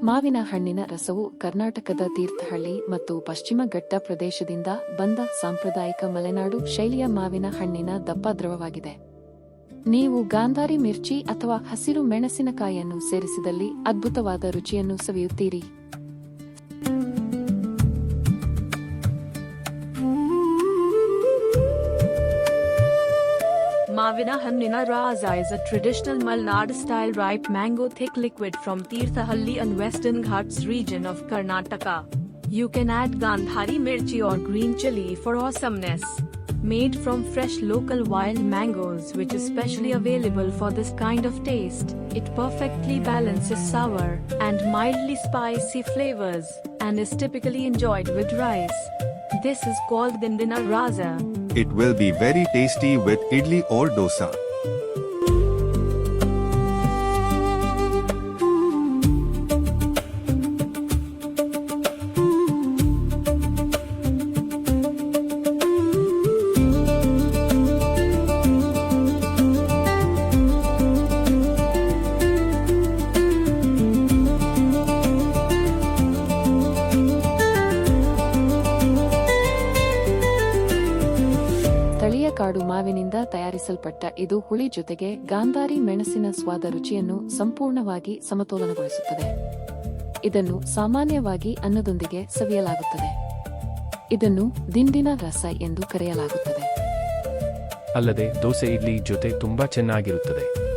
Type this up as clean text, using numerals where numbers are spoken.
ಮಾವಿನ ಹಣ್ಣಿನ ರಸವು ಕರ್ನಾಟಕದ ತೀರ್ಥಹಳ್ಳಿ ಮತ್ತು ಪಶ್ಚಿಮ ಘಟ್ಟ ಪ್ರದೇಶದಿಂದ ಬಂದ ಸಾಂಪ್ರದಾಯಿಕ ಮಲೆನಾಡು ಶೈಲಿಯ ಮಾವಿನ ಹಣ್ಣಿನ ದಪ್ಪ ದ್ರವವಾಗಿದೆ. ನೀವು ಗಾಂಧಾರಿ ಮಿರ್ಚಿ ಅಥವಾ ಹಸಿರು ಮೆಣಸಿನಕಾಯಿಯನ್ನು ಸೇರಿಸಿದಲ್ಲಿ ಅದ್ಭುತವಾದ ರುಚಿಯನ್ನು ಸವಿಯುತ್ತೀರಿ. Mavina Hannina Raza is a traditional Malnad-style ripe mango thick liquid from Tirthahalli and Western Ghats region of Karnataka. You can add Gandhari mirchi or green chili for awesomeness. Made from fresh local wild mangoes which is specially available for this kind of taste, it perfectly balances sour and mildly spicy flavors and is typically enjoyed with rice. This is called Dindina Raza. It will be very tasty with idli or dosa. ಸ್ಥಳೀಯ ಕಾಡು ಮಾವಿನಿಂದ ತಯಾರಿಸಲ್ಪಟ್ಟ ಇದು ಹುಳಿ ಜೊತೆಗೆ ಗಾಂಧಾರಿ ಮೆಣಸಿನ ಸ್ವಾದ ರುಚಿಯನ್ನು ಸಂಪೂರ್ಣವಾಗಿ ಸಮತೋಲನಗೊಳಿಸುತ್ತದೆ. ಇದನ್ನು ಸಾಮಾನ್ಯವಾಗಿ ಅನ್ನದೊಂದಿಗೆ ಸವಿಯಲಾಗುತ್ತದೆ. ಇದನ್ನು ದಿಂಡಿನ ರಸ ಎಂದು ಕರೆಯಲಾಗುತ್ತದೆ. ಅಲ್ಲದೆ ದೋಸೆ ಇಡ್ಲಿ ಜೊತೆ ತುಂಬಾ ಚೆನ್ನಾಗಿರುತ್ತದೆ.